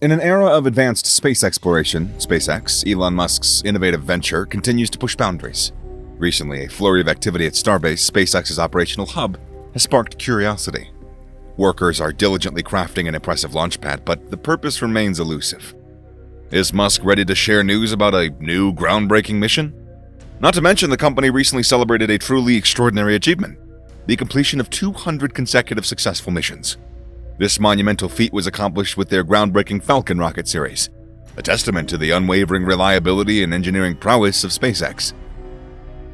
In an era of advanced space exploration, SpaceX, Elon Musk's innovative venture, continues to push boundaries. Recently, a flurry of activity at Starbase, SpaceX's operational hub, has sparked curiosity. Workers are diligently crafting an impressive launch pad, but the purpose remains elusive. Is Musk ready to share news about a new groundbreaking mission? Not to mention, the company recently celebrated a truly extraordinary achievement: the completion of 200 consecutive successful missions. This monumental feat was accomplished with their groundbreaking Falcon rocket series, a testament to the unwavering reliability and engineering prowess of SpaceX.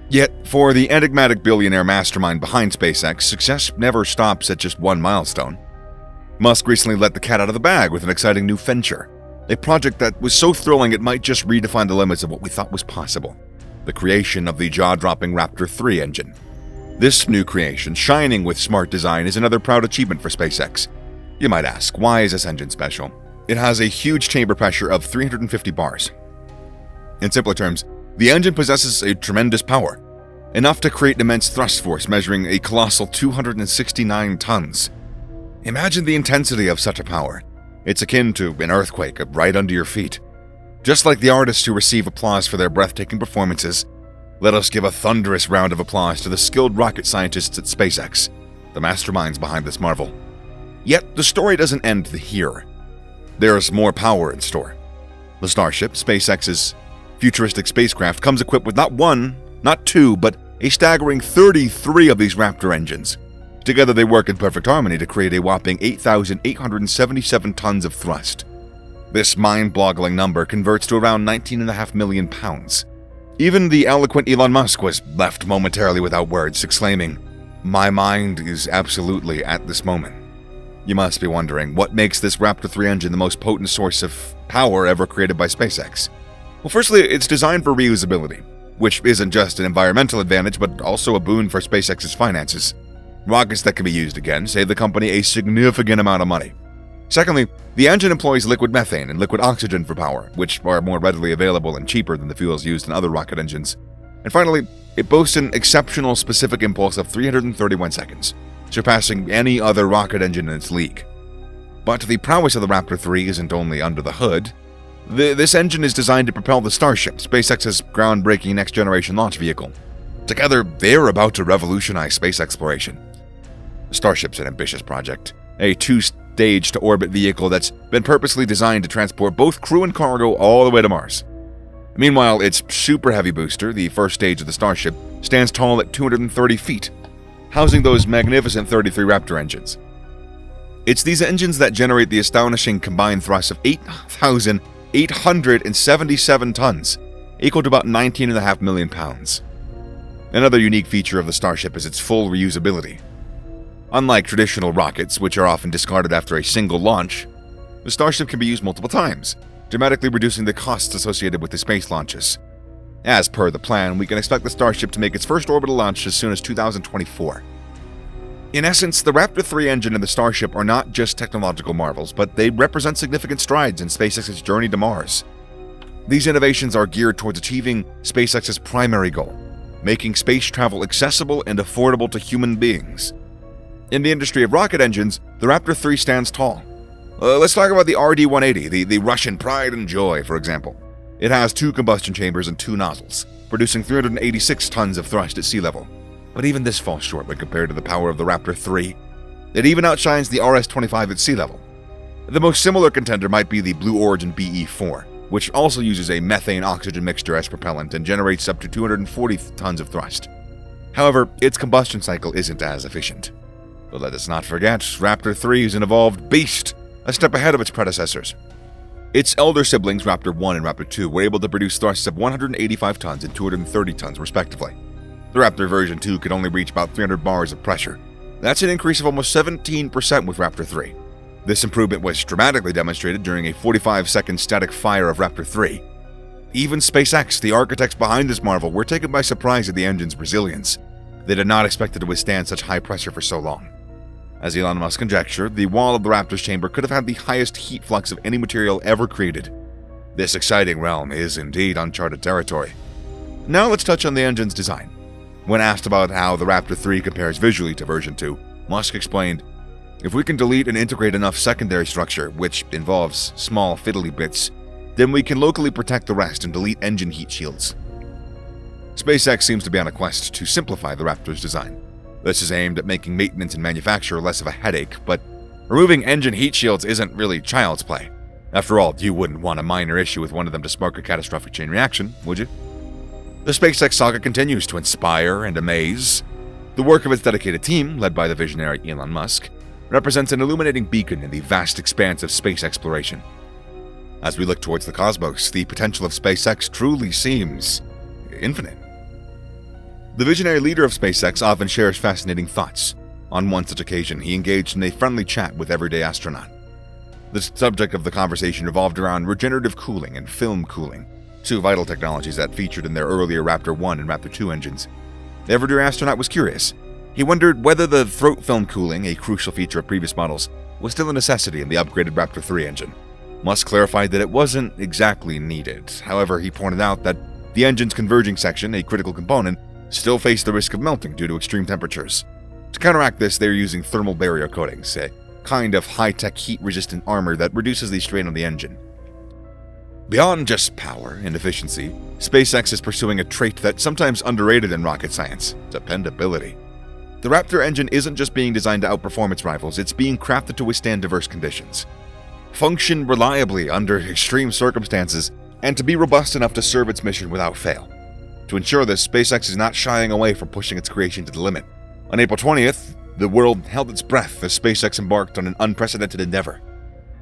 Yet, for the enigmatic billionaire mastermind behind SpaceX, success never stops at just one milestone. Musk recently let the cat out of the bag with an exciting new venture, a project that was so thrilling it might just redefine the limits of what we thought was possible: the creation of the jaw-dropping Raptor 3 engine. This new creation, shining with smart design, is another proud achievement for SpaceX. You might ask, why is this engine special? It has a huge chamber pressure of 350 bars. In simpler terms, the engine possesses a tremendous power, enough to create an immense thrust force measuring a colossal 269 tons. Imagine the intensity of such a power. It's akin to an earthquake right under your feet. Just like the artists who receive applause for their breathtaking performances, let us give a thunderous round of applause to the skilled rocket scientists at SpaceX, the masterminds behind this marvel. Yet, the story doesn't end here. There's more power in store. The Starship, SpaceX's futuristic spacecraft, comes equipped with not one, not two, but a staggering 33 of these Raptor engines. Together they work in perfect harmony to create a whopping 8,877 tons of thrust. This mind-boggling number converts to around 19.5 million pounds. Even the eloquent Elon Musk was left momentarily without words, exclaiming, "My mind is absolutely at this moment." You must be wondering, what makes this Raptor 3 engine the most potent source of power ever created by SpaceX? Well, firstly, it's designed for reusability, which isn't just an environmental advantage, but also a boon for SpaceX's finances. Rockets that can be used again save the company a significant amount of money. Secondly, the engine employs liquid methane and liquid oxygen for power, which are more readily available and cheaper than the fuels used in other rocket engines. And finally, it boasts an exceptional specific impulse of 331 seconds, surpassing any other rocket engine in its league. But the prowess of the Raptor 3 isn't only under the hood. This engine is designed to propel the Starship, SpaceX's groundbreaking next-generation launch vehicle. Together, they're about to revolutionize space exploration. The Starship's an ambitious project, a two-stage-to-orbit vehicle that's been purposely designed to transport both crew and cargo all the way to Mars. Meanwhile, its Super Heavy booster, the first stage of the Starship, stands tall at 230 feet, housing those magnificent 33 Raptor engines. It's these engines that generate the astonishing combined thrust of 8,877 tons, equal to about 19.5 million pounds. Another unique feature of the Starship is its full reusability. Unlike traditional rockets, which are often discarded after a single launch, the Starship can be used multiple times, dramatically reducing the costs associated with the space launches. As per the plan, we can expect the Starship to make its first orbital launch as soon as 2024. In essence, the Raptor 3 engine and the Starship are not just technological marvels, but they represent significant strides in SpaceX's journey to Mars. These innovations are geared towards achieving SpaceX's primary goal: making space travel accessible and affordable to human beings. In the industry of rocket engines, the Raptor 3 stands tall. Let's talk about the RD-180, the Russian pride and joy, for example. It has 2 combustion chambers and 2 nozzles, producing 386 tons of thrust at sea level. But even this falls short when compared to the power of the Raptor 3. It even outshines the RS-25 at sea level. The most similar contender might be the Blue Origin BE-4, which also uses a methane-oxygen mixture as propellant and generates up to 240 tons of thrust. However, its combustion cycle isn't as efficient. But let us not forget, Raptor 3 is an evolved beast, a step ahead of its predecessors. Its elder siblings, Raptor 1 and Raptor 2, were able to produce thrusts of 185 tons and 230 tons, respectively. The Raptor version 2 could only reach about 300 bars of pressure. That's an increase of almost 17% with Raptor 3. This improvement was dramatically demonstrated during a 45-second static fire of Raptor 3. Even SpaceX, the architects behind this marvel, were taken by surprise at the engine's resilience. They did not expect it to withstand such high pressure for so long. As Elon Musk conjectured, the wall of the Raptor's chamber could have had the highest heat flux of any material ever created. This exciting realm is indeed uncharted territory. Now let's touch on the engine's design. When asked about how the Raptor 3 compares visually to version 2, Musk explained, If we can delete and integrate enough secondary structure, which involves small fiddly bits, then we can locally protect the rest and delete engine heat shields. SpaceX seems to be on a quest to simplify the Raptor's design. This is aimed at making maintenance and manufacture less of a headache, but removing engine heat shields isn't really child's play. After all, you wouldn't want a minor issue with one of them to spark a catastrophic chain reaction, would you? The SpaceX saga continues to inspire and amaze. The work of its dedicated team, led by the visionary Elon Musk, represents an illuminating beacon in the vast expanse of space exploration. As we look towards the cosmos, the potential of SpaceX truly seems infinite. The visionary leader of SpaceX often shares fascinating thoughts. On one such occasion, he engaged in a friendly chat with everyday astronaut. The subject of the conversation revolved around regenerative cooling and film cooling, two vital technologies that featured in their earlier Raptor 1 and Raptor 2 engines. The everyday astronaut was curious. He wondered whether the throat film cooling, a crucial feature of previous models, was still a necessity in the upgraded Raptor 3 engine. Musk clarified that it wasn't exactly needed. However, he pointed out that the engine's converging section, a critical component, still faced the risk of melting due to extreme temperatures. To counteract this, they're using thermal barrier coatings, a kind of high-tech heat-resistant armor that reduces the strain on the engine. Beyond just power and efficiency, SpaceX is pursuing a trait that's sometimes underrated in rocket science: dependability. The Raptor engine isn't just being designed to outperform its rivals, it's being crafted to withstand diverse conditions, function reliably under extreme circumstances, and to be robust enough to serve its mission without fail. To ensure this, SpaceX is not shying away from pushing its creation to the limit. On April 20th, the world held its breath as SpaceX embarked on an unprecedented endeavor.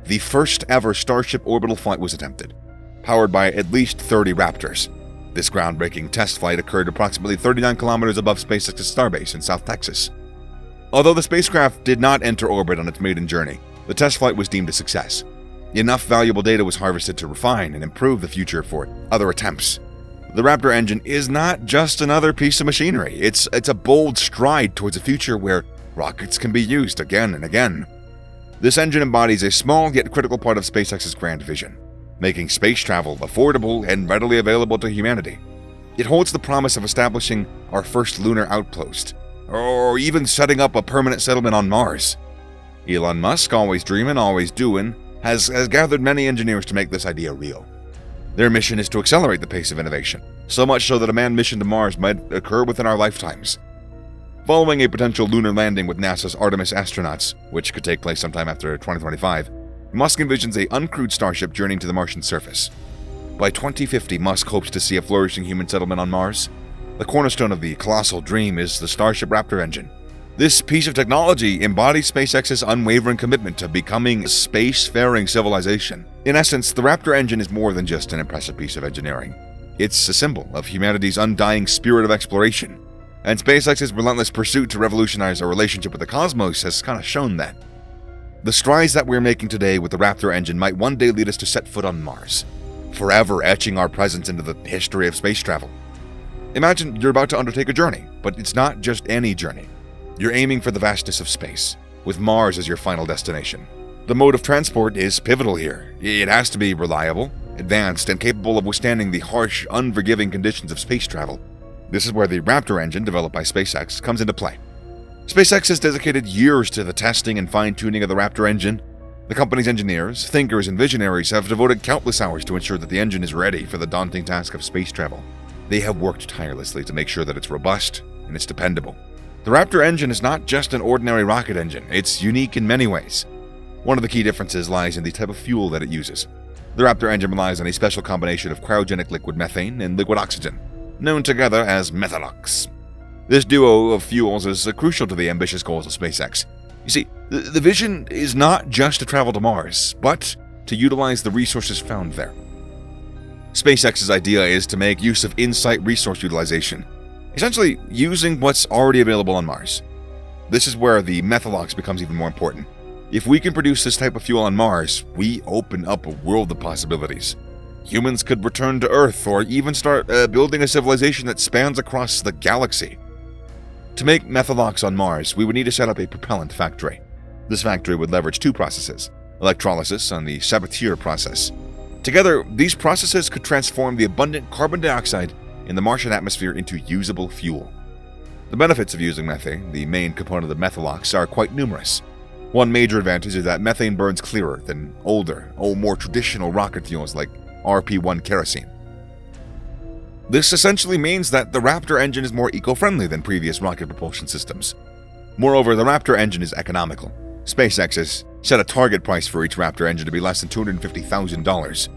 The first ever Starship orbital flight was attempted, powered by at least 30 Raptors. This groundbreaking test flight occurred approximately 39 kilometers above SpaceX's starbase in South Texas. Although the spacecraft did not enter orbit on its maiden journey, the test flight was deemed a success. Enough valuable data was harvested to refine and improve the future for other attempts. The Raptor engine is not just another piece of machinery. It's a bold stride towards a future where rockets can be used again and again. This engine embodies a small yet critical part of SpaceX's grand vision, making space travel affordable and readily available to humanity. It holds the promise of establishing our first lunar outpost, or even setting up a permanent settlement on Mars. Elon Musk, always dreaming, always doing, has gathered many engineers to make this idea real. Their mission is to accelerate the pace of innovation, so much so that a manned mission to Mars might occur within our lifetimes. Following a potential lunar landing with NASA's Artemis astronauts, which could take place sometime after 2025, Musk envisions a uncrewed starship journeying to the Martian surface. By 2050, Musk hopes to see a flourishing human settlement on Mars. The cornerstone of the colossal dream is the Starship Raptor engine. This piece of technology embodies SpaceX's unwavering commitment to becoming a space-faring civilization. In essence, the Raptor engine is more than just an impressive piece of engineering. It's a symbol of humanity's undying spirit of exploration, and SpaceX's relentless pursuit to revolutionize our relationship with the cosmos has kind of shown that. The strides that we're making today with the Raptor engine might one day lead us to set foot on Mars, forever etching our presence into the history of space travel. Imagine you're about to undertake a journey, but it's not just any journey. You're aiming for the vastness of space, with Mars as your final destination. The mode of transport is pivotal here. It has to be reliable, advanced, and capable of withstanding the harsh, unforgiving conditions of space travel. This is where the Raptor engine, developed by SpaceX, comes into play. SpaceX has dedicated years to the testing and fine-tuning of the Raptor engine. The company's engineers, thinkers, and visionaries have devoted countless hours to ensure that the engine is ready for the daunting task of space travel. They have worked tirelessly to make sure that it's robust and it's dependable. The Raptor engine is not just an ordinary rocket engine, it's unique in many ways. One of the key differences lies in the type of fuel that it uses. The Raptor engine relies on a special combination of cryogenic liquid methane and liquid oxygen, known together as Methalox. This duo of fuels is crucial to the ambitious goals of SpaceX. You see, the vision is not just to travel to Mars, but to utilize the resources found there. SpaceX's idea is to make use of in-site resource utilization, essentially using what's already available on Mars. This is where the Methalox becomes even more important. If we can produce this type of fuel on Mars, we open up a world of possibilities. Humans could return to Earth or even start building a civilization that spans across the galaxy. To make Methalox on Mars, we would need to set up a propellant factory. This factory would leverage two processes, electrolysis and the Sabatier process. Together, these processes could transform the abundant carbon dioxide in the Martian atmosphere into usable fuel. The benefits of using methane, the main component of Methalox, are quite numerous. One major advantage is that methane burns clearer than older, more traditional rocket fuels like RP-1 kerosene. This essentially means that the Raptor engine is more eco-friendly than previous rocket propulsion systems. Moreover, the Raptor engine is economical. SpaceX has set a target price for each Raptor engine to be less than $250,000.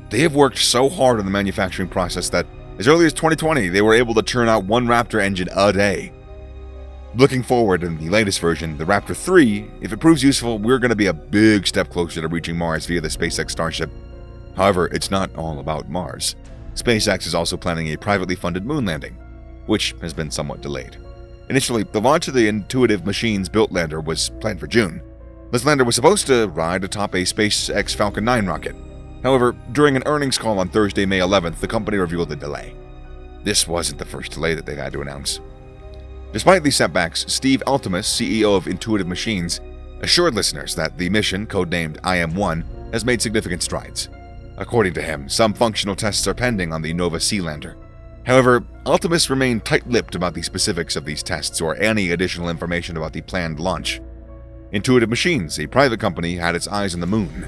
They have worked so hard on the manufacturing process that as early as 2020, they were able to churn out one Raptor engine a day. Looking forward in the latest version, the Raptor 3, if it proves useful, we're going to be a big step closer to reaching Mars via the SpaceX Starship. However, it's not all about Mars. SpaceX is also planning a privately funded moon landing, which has been somewhat delayed. Initially, the launch of the Intuitive Machines built lander was planned for June. This lander was supposed to ride atop a SpaceX Falcon 9 rocket. However, during an earnings call on Thursday, May 11th, the company revealed the delay. This wasn't the first delay that they've had to announce. Despite these setbacks, Steve Altemus, CEO of Intuitive Machines, assured listeners that the mission, codenamed IM-1, has made significant strides. According to him, some functional tests are pending on the Nova C lander. However, Altemus remained tight-lipped about the specifics of these tests or any additional information about the planned launch. Intuitive Machines, a private company, had its eyes on the moon.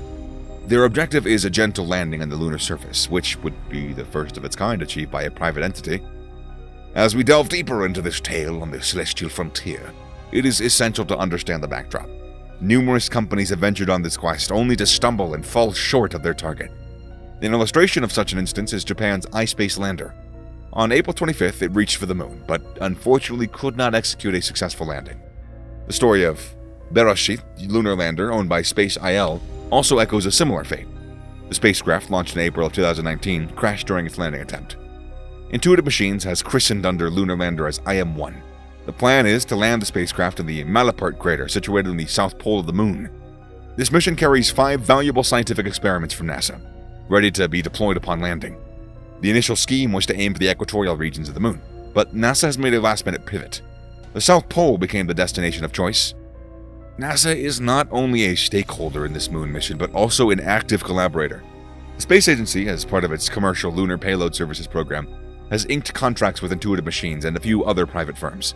Their objective is a gentle landing on the lunar surface, which would be the first of its kind achieved by a private entity. As we delve deeper into this tale on the celestial frontier, it is essential to understand the backdrop. Numerous companies have ventured on this quest only to stumble and fall short of their target. An illustration of such an instance is Japan's iSpace lander. On April 25th, it reached for the moon, but unfortunately could not execute a successful landing. The story of Beresheet, lunar lander owned by Space IL, also echoes a similar fate. The spacecraft, launched in April of 2019, crashed during its landing attempt. Intuitive Machines has christened under lunar lander as IM-1. The plan is to land the spacecraft in the Malapert crater situated in the south pole of the moon. This mission carries 5 valuable scientific experiments from NASA, ready to be deployed upon landing. The initial scheme was to aim for the equatorial regions of the moon, but NASA has made a last-minute pivot. The South Pole became the destination of choice. NASA is not only a stakeholder in this moon mission, but also an active collaborator. The space agency, as part of its commercial Lunar Payload Services program, has inked contracts with Intuitive Machines and a few other private firms.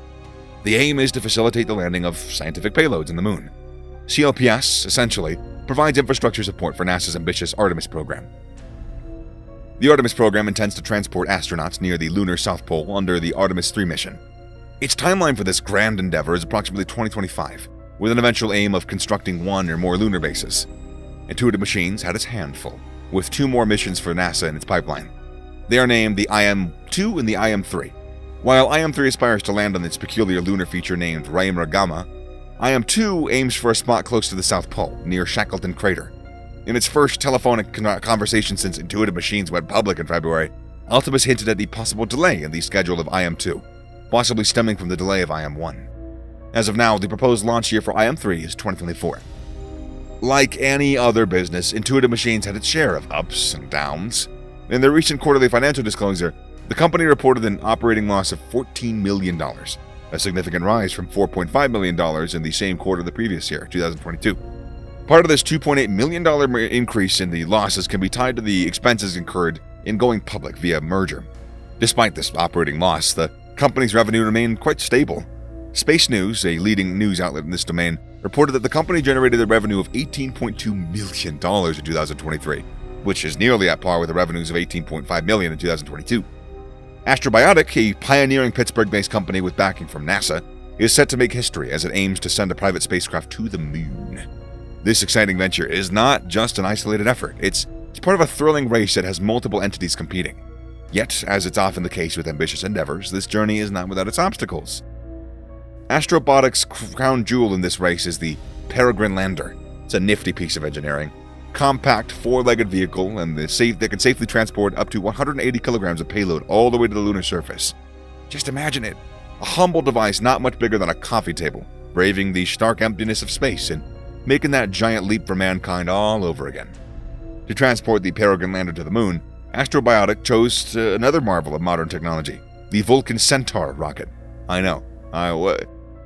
The aim is to facilitate the landing of scientific payloads in the moon. CLPS, essentially, provides infrastructure support for NASA's ambitious Artemis program. The Artemis program intends to transport astronauts near the lunar South Pole under the Artemis 3 mission. Its timeline for this grand endeavor is approximately 2025, with an eventual aim of constructing 1 or more lunar bases. Intuitive Machines had its hand full, with 2 more missions for NASA in its pipeline. They are named the IM-2 and the IM-3. While IM-3 aspires to land on its peculiar lunar feature named Raimer Gamma, IM-2 aims for a spot close to the South Pole, near Shackleton Crater. In its first telephonic conversation since Intuitive Machines went public in February, Altemus hinted at the possible delay in the schedule of IM-2, possibly stemming from the delay of IM-1. As of now, the proposed launch year for IM-3 is 2024. Like any other business, Intuitive Machines had its share of ups and downs. In their recent quarterly financial disclosure, the company reported an operating loss of $14 million, a significant rise from $4.5 million in the same quarter of the previous year, 2022. Part of this $2.8 million increase in the losses can be tied to the expenses incurred in going public via merger. Despite this operating loss, the company's revenue remained quite stable. Space News, a leading news outlet in this domain, reported that the company generated a revenue of $18.2 million in 2023, which is nearly at par with the revenues of $18.5 million in 2022. Astrobiotic, a pioneering Pittsburgh-based company with backing from NASA, is set to make history as it aims to send a private spacecraft to the moon. This exciting venture is not just an isolated effort, it's part of a thrilling race that has multiple entities competing. Yet, as it's often the case with ambitious endeavors, this journey is not without its obstacles. Astrobotic's crown jewel in this race is the Peregrine Lander. It's a nifty piece of engineering. Compact, 4-legged vehicle, and that can safely transport up to 180 kilograms of payload all the way to the lunar surface. Just imagine it. A humble device not much bigger than a coffee table, braving the stark emptiness of space and making that giant leap for mankind all over again. To transport the Peregrine Lander to the moon, Astrobiotic chose another marvel of modern technology, the Vulcan Centaur rocket. I know.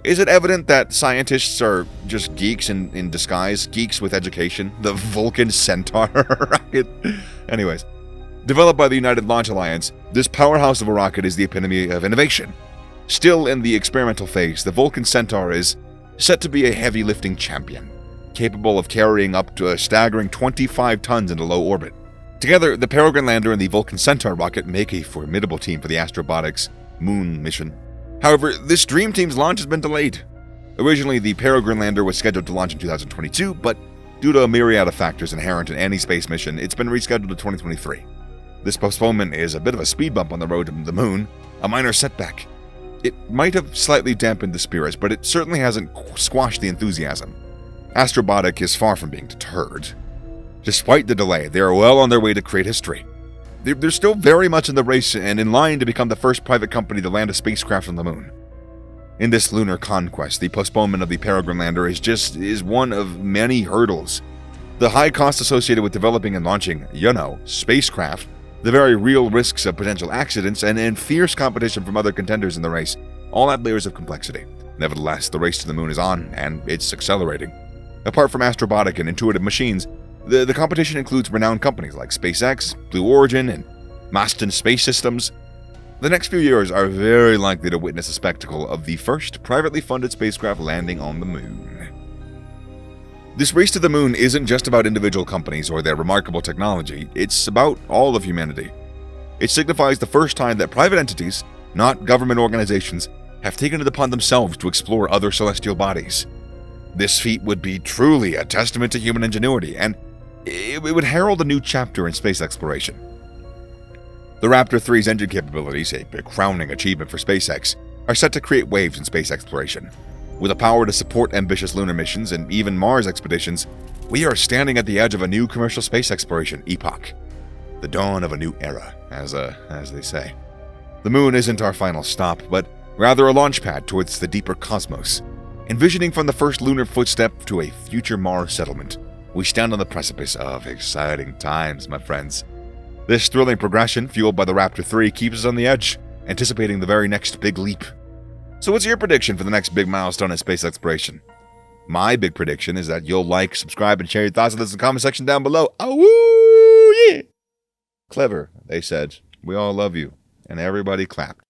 Is it evident that scientists are just geeks in disguise, geeks with education? The Vulcan Centaur rocket? Anyways, developed by the United Launch Alliance, this powerhouse of a rocket is the epitome of innovation. Still in the experimental phase, the Vulcan Centaur is set to be a heavy lifting champion, capable of carrying up to a staggering 25 tons into low orbit. Together, the Peregrine Lander and the Vulcan Centaur rocket make a formidable team for the Astrobotics moon mission. However, this dream team's launch has been delayed. Originally, the Peregrine Lander was scheduled to launch in 2022, but due to a myriad of factors inherent in any space mission, it's been rescheduled to 2023. This postponement is a bit of a speed bump on the road to the moon, a minor setback. It might have slightly dampened the spirits, but it certainly hasn't squashed the enthusiasm. Astrobotic is far from being deterred. Despite the delay, they are well on their way to create history. They're still very much in the race and in line to become the first private company to land a spacecraft on the moon. In this lunar conquest, the postponement of the Peregrine Lander is one of many hurdles. The high cost associated with developing and launching, spacecraft, the very real risks of potential accidents, and fierce competition from other contenders in the race, all add layers of complexity. Nevertheless, the race to the moon is on, and it's accelerating. Apart from Astrobotic and Intuitive Machines, the competition includes renowned companies like SpaceX, Blue Origin, and Masten Space Systems. The next few years are very likely to witness a spectacle of the first privately funded spacecraft landing on the moon. This race to the moon isn't just about individual companies or their remarkable technology, it's about all of humanity. It signifies the first time that private entities, not government organizations, have taken it upon themselves to explore other celestial bodies. This feat would be truly a testament to human ingenuity, and it would herald a new chapter in space exploration. The Raptor 3's engine capabilities, a crowning achievement for SpaceX, are set to create waves in space exploration. With the power to support ambitious lunar missions and even Mars expeditions, we are standing at the edge of a new commercial space exploration epoch. The dawn of a new era, as they say. The moon isn't our final stop, but rather a launch pad towards the deeper cosmos. Envisioning from the first lunar footstep to a future Mars settlement, we stand on the precipice of exciting times, my friends. This thrilling progression, fueled by the Raptor 3, keeps us on the edge, anticipating the very next big leap. So what's your prediction for the next big milestone in space exploration? My big prediction is that you'll like, subscribe, and share your thoughts on this in the comment section down below. Oh, yeah! Clever, they said. We all love you. And everybody clapped.